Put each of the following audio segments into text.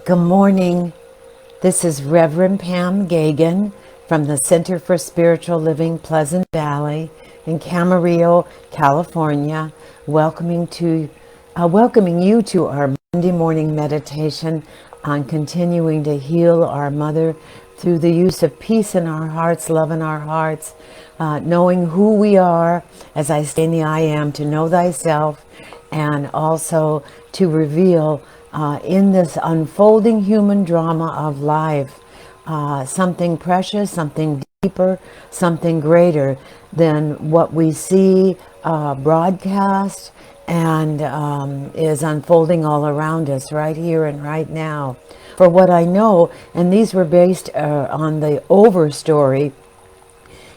Good morning. This is Reverend Pam Geagan from the Center for Spiritual Living Pleasant Valley in Camarillo, California, welcoming you to our Monday morning meditation on continuing to heal our mother through the use of peace in our hearts, love in our hearts, knowing who we are, as I say in the I Am, to know thyself, and also to reveal in this unfolding human drama of life something precious, something deeper, something greater than what we see broadcast and is unfolding all around us right here and right now. For what I know, and these were based on the Over story.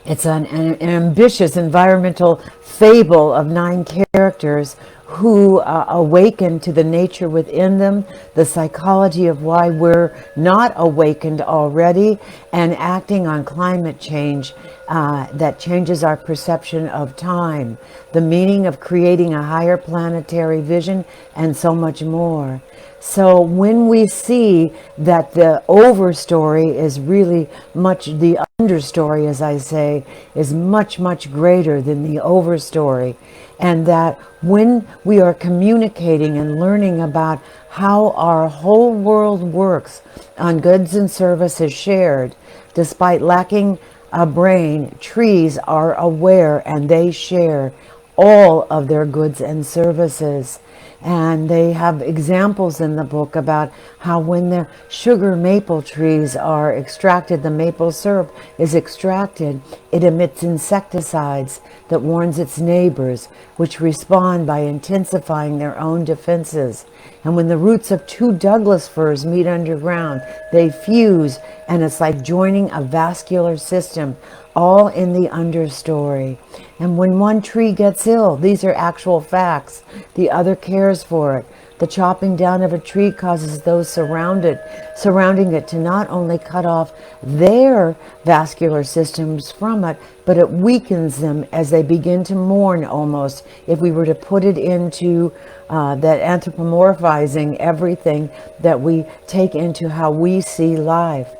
It's an ambitious environmental fable of 9 characters who awaken to the nature within them, the psychology of why we're not awakened already, and acting on climate change that changes our perception of time, the meaning of creating a higher planetary vision, and so much more. So when we see that the overstory is really much, the understory, as I say, is much, much greater than the overstory, and that when we are communicating and learning about how our whole world works on goods and services shared, despite lacking a brain, trees are aware and they share all of their goods and services. And they have examples in the book about how when the sugar maple trees are extracted, the maple syrup is extracted, it emits insecticides that warns its neighbors, which respond by intensifying their own defenses. And when the roots of 2 Douglas firs meet underground, they fuse, and it's like joining a vascular system, all in the understory. And when one tree gets ill, these are actual facts, the other cares for it. The chopping down of a tree causes those surrounding it to not only cut off their vascular systems from it, but it weakens them as they begin to mourn almost, if we were to put it into that anthropomorphizing everything that we take into how we see life.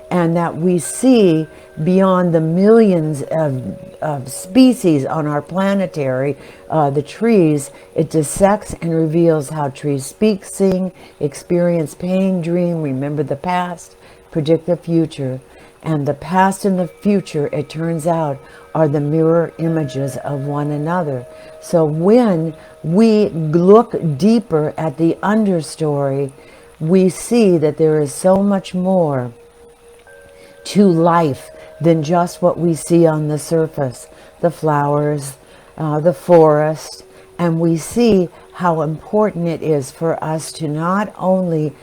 And that we see beyond the millions of species on our planetary, the trees, it dissects and reveals how trees speak, sing, experience pain, dream, remember the past, predict the future. And the past and the future, it turns out, are the mirror images of one another. So when we look deeper at the understory, we see that there is so much more to life than just what we see on the surface, the flowers, the forest, and we see how important it is for us to not only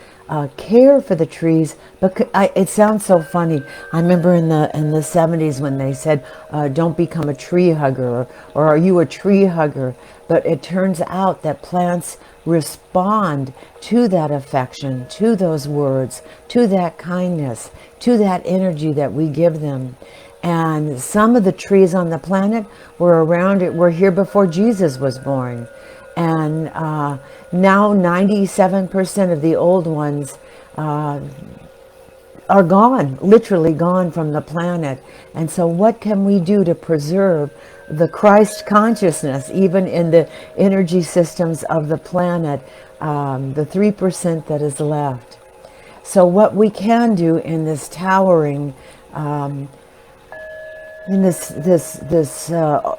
care for the trees, but it sounds so funny. I remember in the 70s when they said, don't become a tree hugger, or are you a tree hugger? But it turns out that plants respond to that affection, to those words, to that kindness, to that energy that we give them. And some of the trees on the planet were here before Jesus was born. And now 97% of the old ones are gone, literally gone from the planet. And so what can we do to preserve the Christ consciousness, even in the energy systems of the planet, the 3% that is left? So what we can do in this towering, in this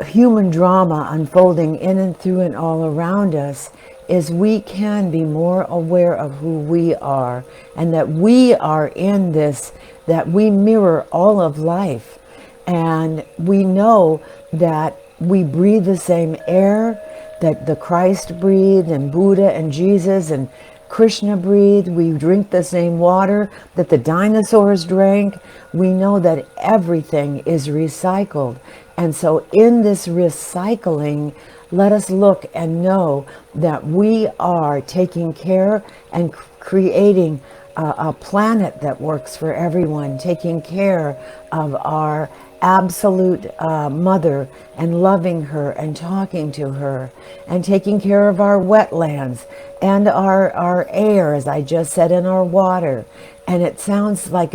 human drama unfolding in and through and all around us, is we can be more aware of who we are, and that we are in this, that we mirror all of life. And we know that we breathe the same air that the Christ breathed, and Buddha and Jesus and Krishna breathed. We drink the same water that the dinosaurs drank. We know that everything is recycled. And so in this recycling, let us look and know that we are taking care and creating a planet that works for everyone, taking care of our absolute mother, and loving her and talking to her and taking care of our wetlands and our air, as I just said, and our water. And it sounds like,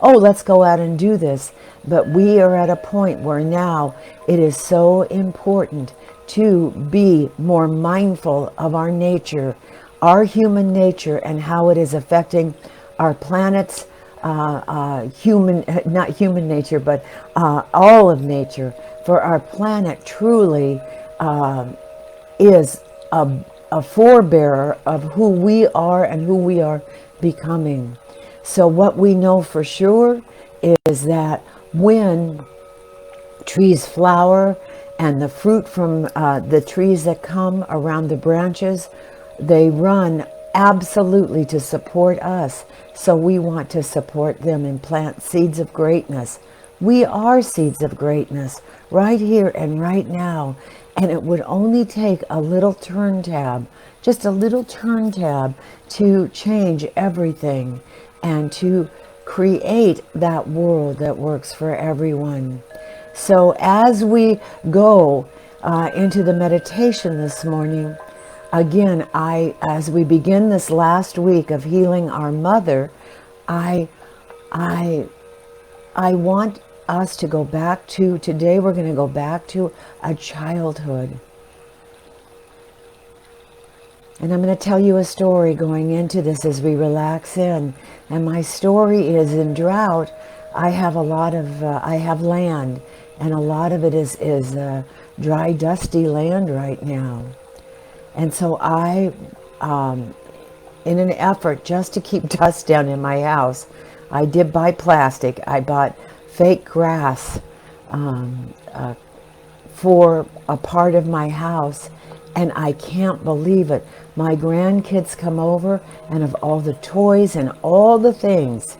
oh, let's go out and do this. But we are at a point where now it is so important to be more mindful of our nature, our human nature, and how it is affecting our planet's not human nature, but all of nature. For our planet truly is a forebearer of who we are and who we are becoming. So what we know for sure is that when trees flower and the fruit from the trees that come around the branches, they run absolutely to support us. So we want to support them and plant seeds of greatness. We are seeds of greatness right here and right now. And it would only take a little turn tab, just a little turn tab, to change everything and to create that world that works for everyone. So as we go into the meditation this morning, again, as we begin this last week of healing our mother, I want us to go back to, today we're going to go back to a childhood. And I'm going to tell you a story going into this as we relax in. And my story is, in drought, I have a lot of, I have land, and a lot of it is dry, dusty land right now. And so I, in an effort just to keep dust down in my house, I did buy plastic. I bought fake grass for a part of my house, and I can't believe it. My grandkids come over, and of all the toys and all the things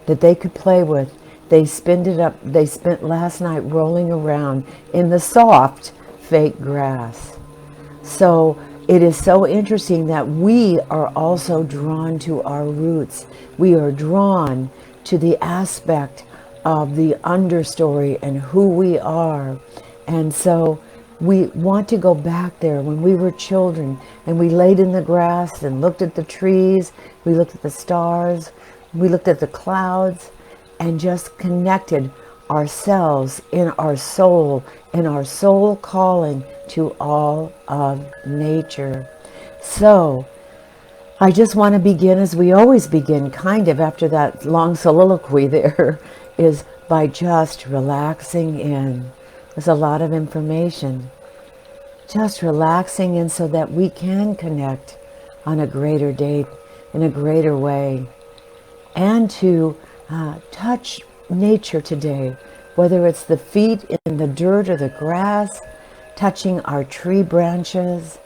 that they could play with, they spent last night rolling around in the soft fake grass. So it is so interesting that we are also drawn to our roots. We are drawn to the aspect of the understory and who we are. And so we want to go back there when we were children, and we laid in the grass and looked at the trees, we looked at the stars, we looked at the clouds, and just connected ourselves in our soul calling to all of nature. So I just want to begin as we always begin, kind of after that long soliloquy there, is by just relaxing in. There's a lot of information. Just relaxing in so that we can connect on a greater date, in a greater way. And to touch nature today, whether it's the feet in the dirt or the grass, touching our tree branches,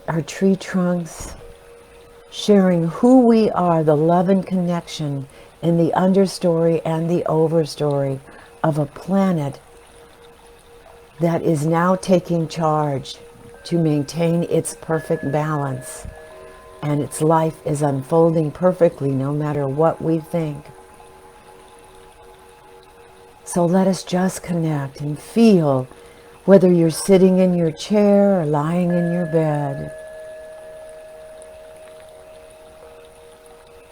our tree trunks, sharing who we are, the love and connection in the understory and the overstory of a planet that is now taking charge to maintain its perfect balance, and its life is unfolding perfectly no matter what we think. So let us just connect and feel, whether you're sitting in your chair or lying in your bed.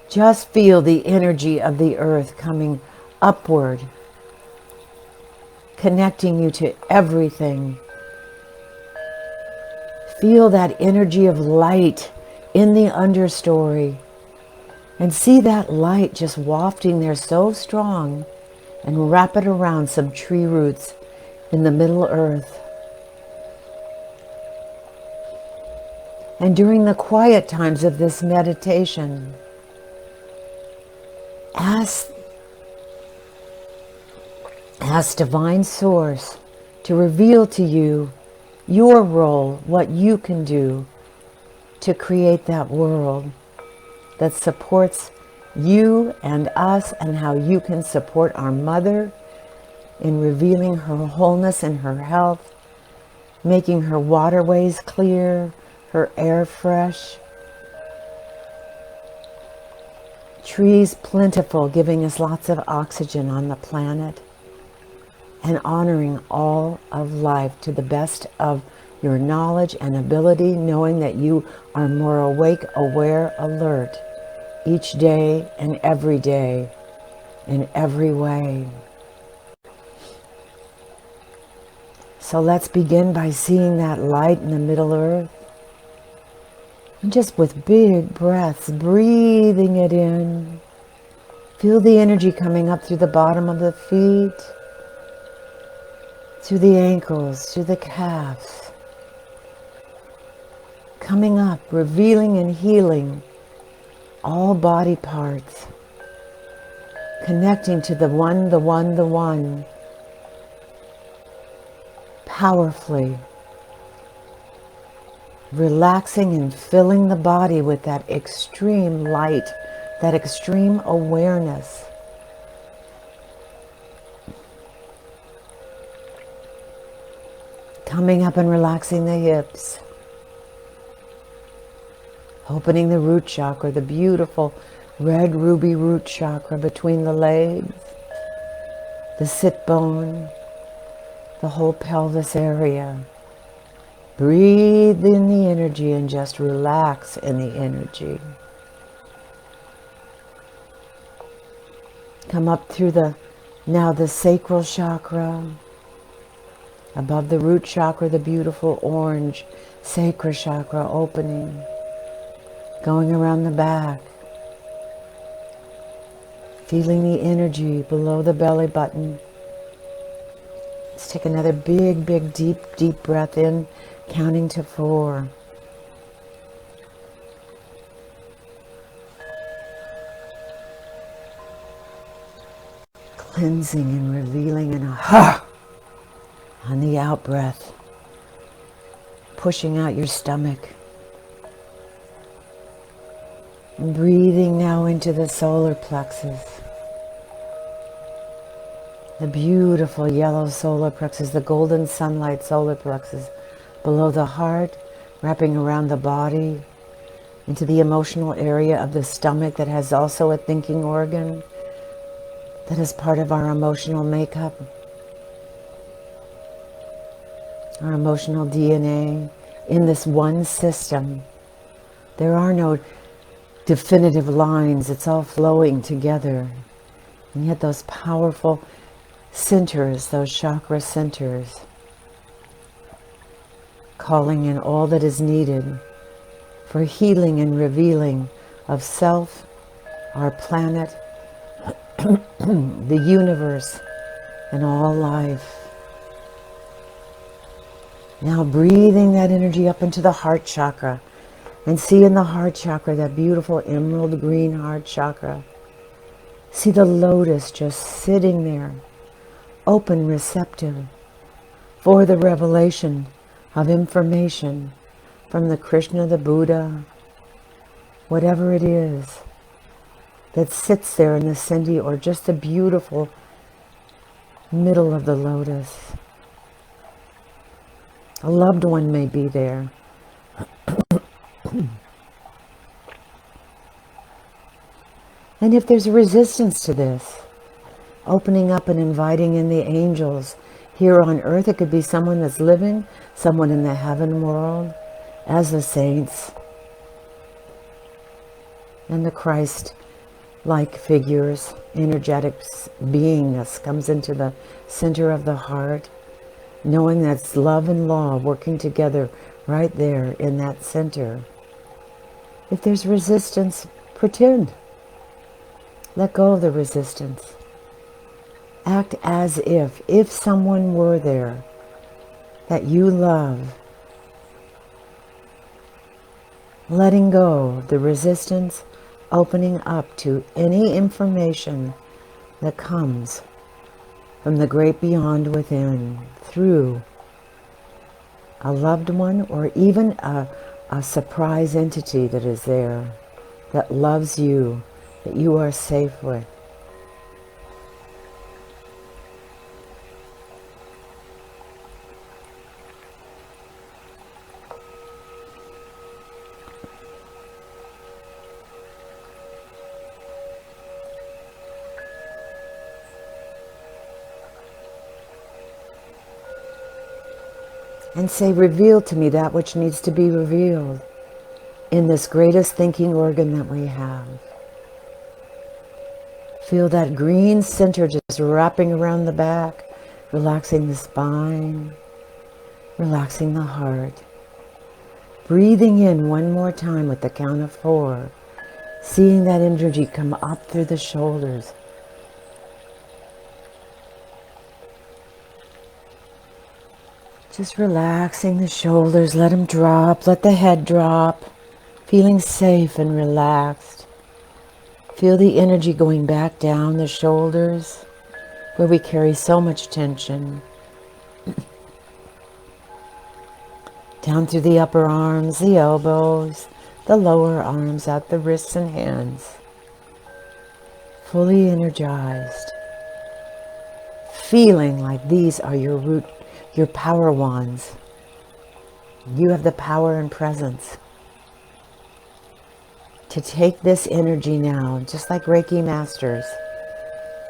Just feel the energy of the earth coming upward, connecting you to everything. Feel that energy of light in the understory, and see that light just wafting there so strong, and wrap it around some tree roots in the Middle Earth. And during the quiet times of this meditation, ask Divine Source to reveal to you your role, what you can do to create that world that supports you and us, and how you can support our mother in revealing her wholeness and her health, making her waterways clear, her air fresh. trees plentiful, giving us lots of oxygen on the planet, and honoring all of life to the best of your knowledge and ability, knowing that you are more awake, aware, alert each day and every day in every way. So let's begin by seeing that light in the Middle Earth. And just with big breaths, breathing it in. Feel the energy coming up through the bottom of the feet, through the ankles, through the calves. Coming up, revealing and healing all body parts. Connecting to the one, the one, the one. Powerfully. Relaxing and filling the body with that extreme light, that extreme awareness. Coming up and relaxing the hips. Opening the root chakra, the beautiful red ruby root chakra between the legs, the sit bone, the whole pelvis area. Breathe in the energy and just relax in the energy. Come up through now the sacral chakra. Above the root chakra, the beautiful orange sacral chakra opening. Going around the back. Feeling the energy below the belly button. Let's take another big, big, deep, deep breath in, counting to 4. Cleansing and revealing in a ha on the out breath. Pushing out your stomach. And breathing now into the solar plexus. The beautiful yellow solar plexus, the golden sunlight solar plexus, below the heart, wrapping around the body, into the emotional area of the stomach that has also a thinking organ, that is part of our emotional makeup, our emotional DNA. In this one system, there are no definitive lines, it's all flowing together. And yet those powerful centers, those chakra centers, calling in all that is needed for healing and revealing of self, our planet, the universe, and all life. Now breathing that energy up into the heart chakra, and see in the heart chakra, that beautiful emerald green heart chakra. See the lotus just sitting there, open, receptive, for the revelation of information from the Krishna, the Buddha, whatever it is that sits there in the Sindhi, or just the beautiful middle of the lotus. A loved one may be there. And if there's a resistance to this, opening up and inviting in the angels here on earth. It could be someone that's living, someone in the heaven world, as the saints, and the Christ-like figures. Energetic beingness comes into the center of the heart, knowing that's love and law working together right there in that center. If there's resistance, pretend. Let go of the resistance. Act as if someone were there that you love. Letting go of the resistance, opening up to any information that comes from the great beyond within, through a loved one, or even a surprise entity that is there, that loves you, that you are safe with. and say, reveal to me that which needs to be revealed in this greatest thinking organ that we have. Feel that green center just wrapping around the back, relaxing the spine, relaxing the heart. Breathing in one more time with the count of 4, seeing that energy come up through the shoulders. Just relaxing the shoulders, let them drop, let the head drop, feeling safe and relaxed. Feel the energy going back down the shoulders where we carry so much tension. Down through the upper arms, the elbows, the lower arms, out the wrists and hands. Fully energized. Feeling like these are your root, your power wands. You have the power and presence to take this energy now, just like Reiki masters,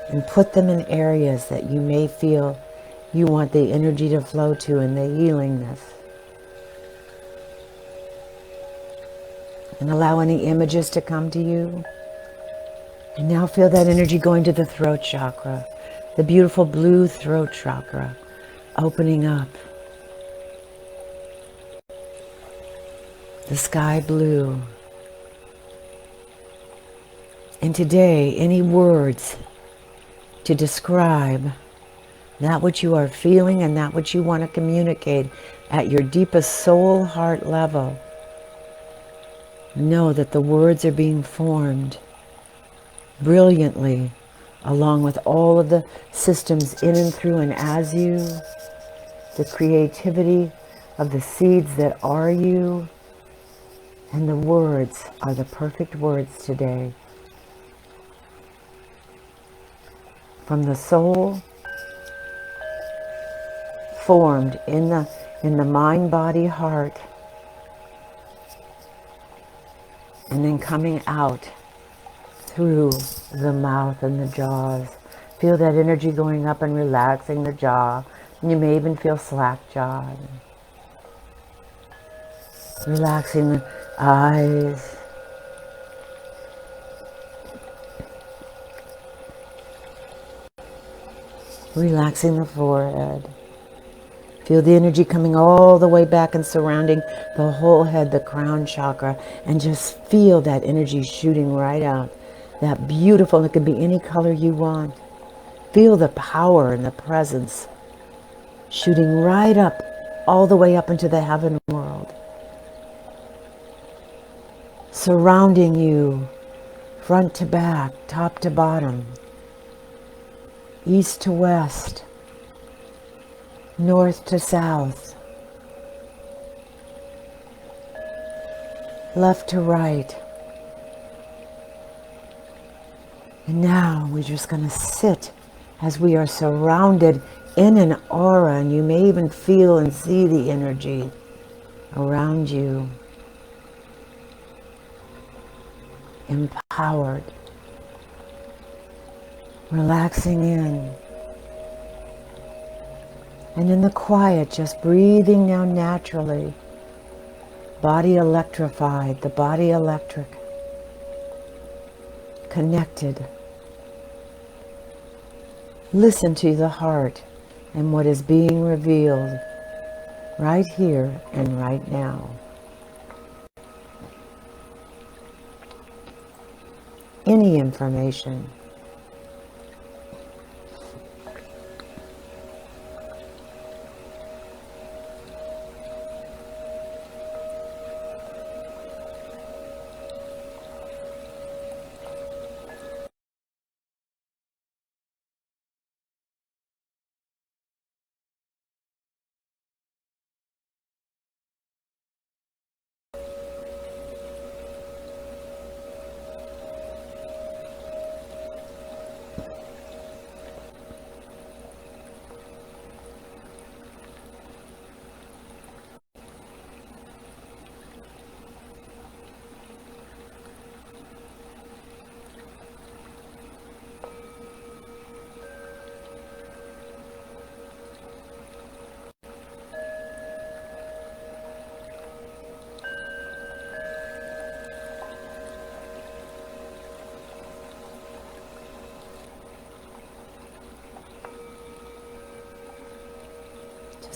and put them in areas that you may feel you want the energy to flow to and the healingness. And allow any images to come to you. And now feel that energy going to the throat chakra, the beautiful blue throat chakra, opening up. The sky blue. And today, any words to describe that which you are feeling and that which you want to communicate at your deepest soul heart level. Know that the words are being formed brilliantly along with all of the systems in and through and as you, the creativity of the seeds that are you, and the words are the perfect words today. From the soul formed in the mind, body, heart, and then coming out through the mouth and the jaws. Feel that energy going up and relaxing the jaw. And you may even feel slack jawed. Relaxing the eyes. Relaxing the forehead. Feel the energy coming all the way back and surrounding the whole head, the crown chakra, and just feel that energy shooting right out. That beautiful, it could be any color you want. Feel the power and the presence shooting right up, all the way up into the heaven world. Surrounding you, front to back, top to bottom, east to west, north to south, left to right. And now we're just going to sit as we are surrounded in an aura, and you may even feel and see the energy around you. Empowered. Relaxing in. And in the quiet, just breathing now naturally. Body electrified, the body electric. Connected. Listen to the heart and what is being revealed right here and right now. Any information.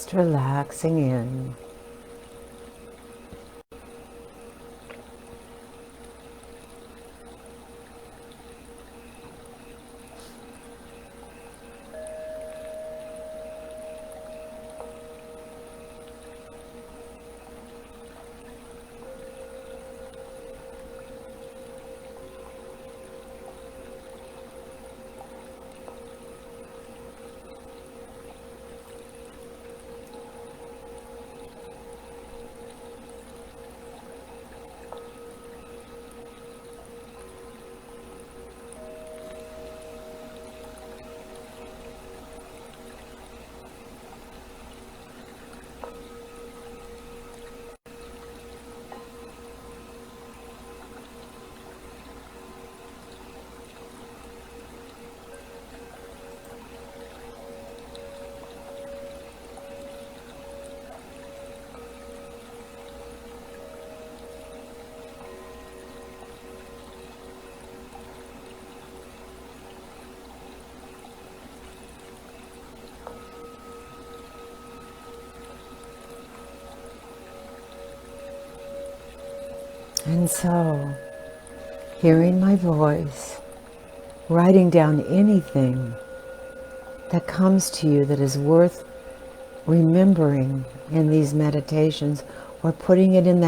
Just relaxing in. And so, hearing my voice, writing down anything that comes to you that is worth remembering in these meditations, or putting it in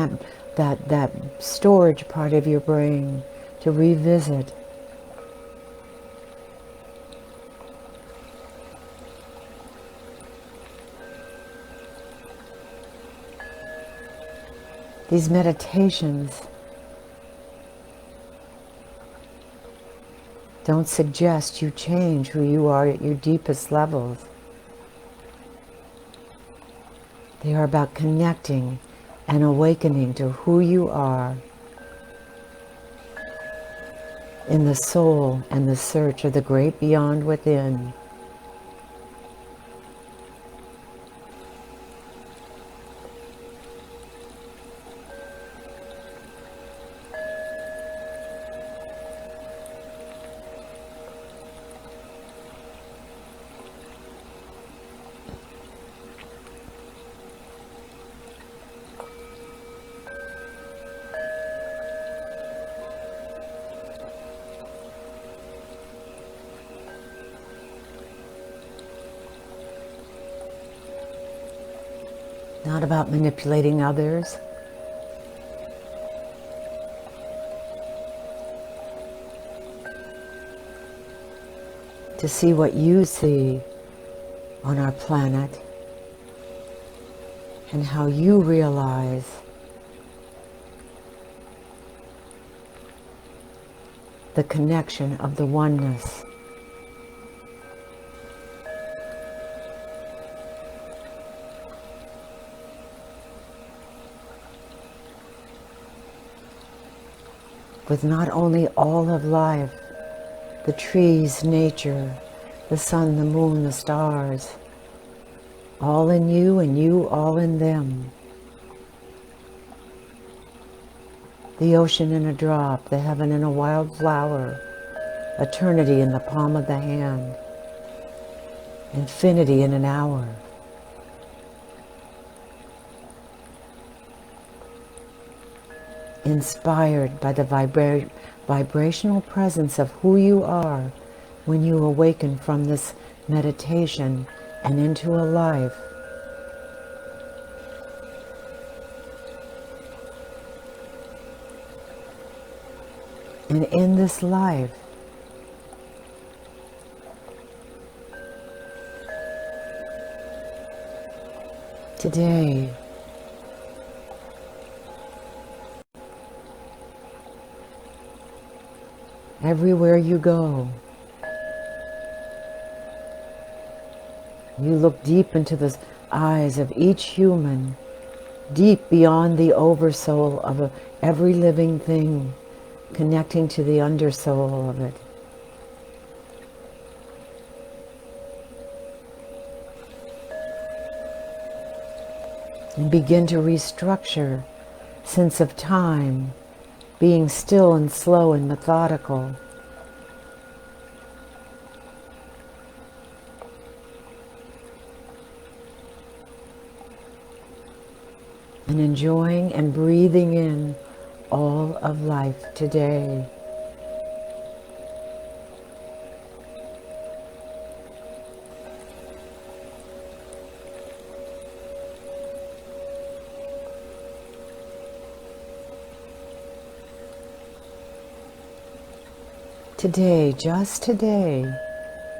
that storage part of your brain to revisit. These meditations don't suggest you change who you are at your deepest levels. They are about connecting and awakening to who you are in the soul and the search of the great beyond within. Not about manipulating others. To see what you see on our planet and how you realize the connection of the oneness. With not only all of life, the trees, nature, the sun, the moon, the stars, all in you and you all in them. The ocean in a drop, the heaven in a wildflower, eternity in the palm of the hand, infinity in an hour. Inspired by the vibrational presence of who you are when you awaken from this meditation and into a life. And in this life, today, everywhere you go, you look deep into the eyes of each human, deep beyond the oversoul of every living thing, connecting to the undersoul of it. And begin to restructure sense of time, being still and slow and methodical. and enjoying and breathing in all of life today. Today, just today,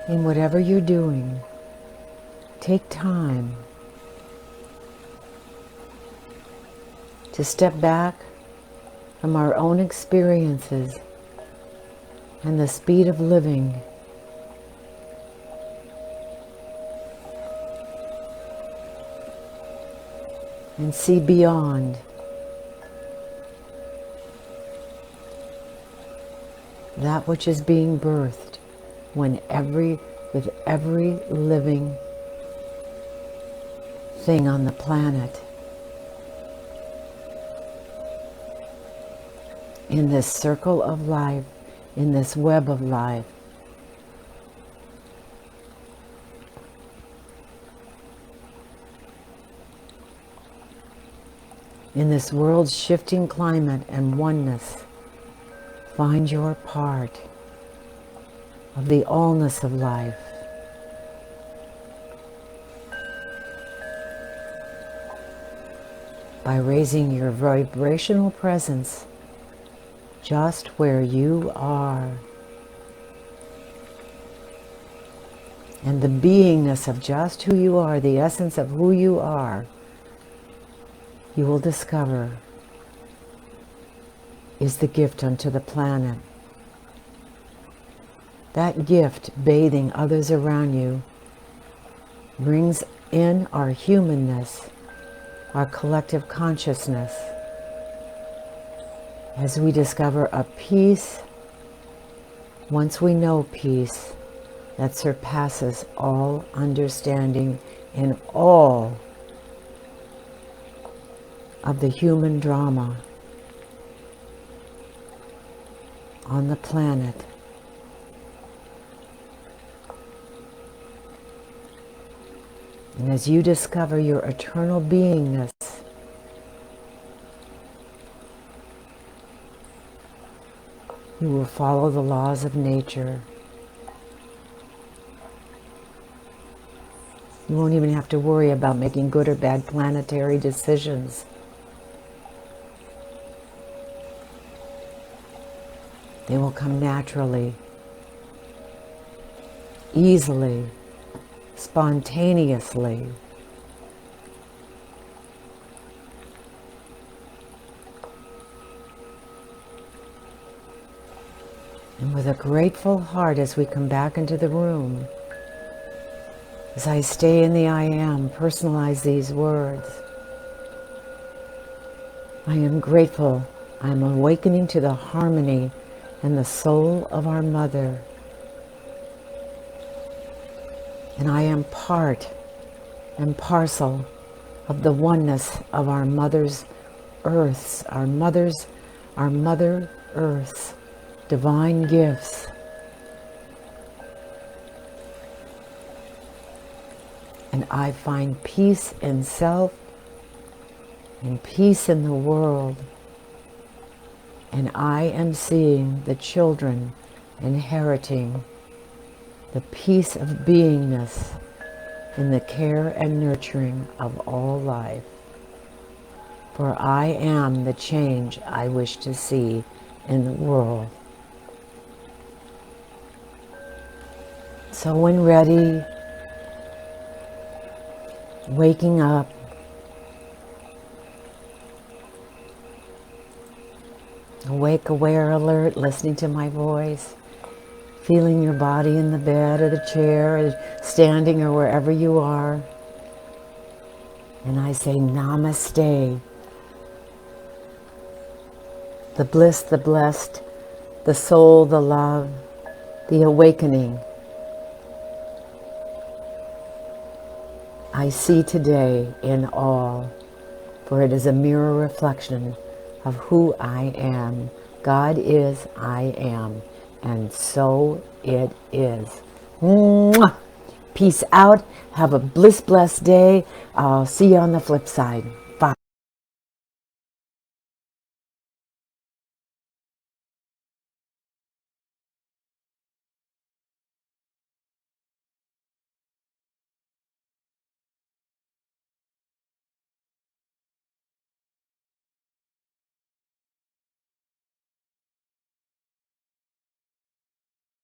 in whatever you're doing, take time to step back from our own experiences and the speed of living and see beyond that which is being birthed with every living thing on the planet. In this circle of life, in this web of life. In this world's shifting climate and oneness, find your part of the allness of life. By raising your vibrational presence just where you are. And the beingness of just who you are, the essence of who you are, you will discover is the gift unto the planet. That gift, bathing others around you, brings in our humanness, our collective consciousness, as we discover a peace, once we know peace, that surpasses all understanding in all of the human drama on the planet. And as you discover your eternal beingness, you will follow the laws of nature. You won't even have to worry about making good or bad planetary decisions. They will come naturally, easily, spontaneously. And with a grateful heart as we come back into the room, as I stay in the I am, personalize these words. I am grateful. I am awakening to the harmony and the soul of our mother. And I am part and parcel of the oneness of our mother's earths, our mother earth's divine gifts. And I find peace in self and peace in the world. And I am seeing the children inheriting the peace of beingness in the care and nurturing of all life. For I am the change I wish to see in the world. So when ready, waking up, awake, aware, alert, listening to my voice, feeling your body in the bed or the chair or standing or wherever you are. And I say namaste. The bliss, the blessed, the soul, the love, the awakening. I see today in all, for it is a mirror reflection of who I am. God is, I am, and so it is. Mwah! Peace out. Have a blessed day. I'll see you on the flip side.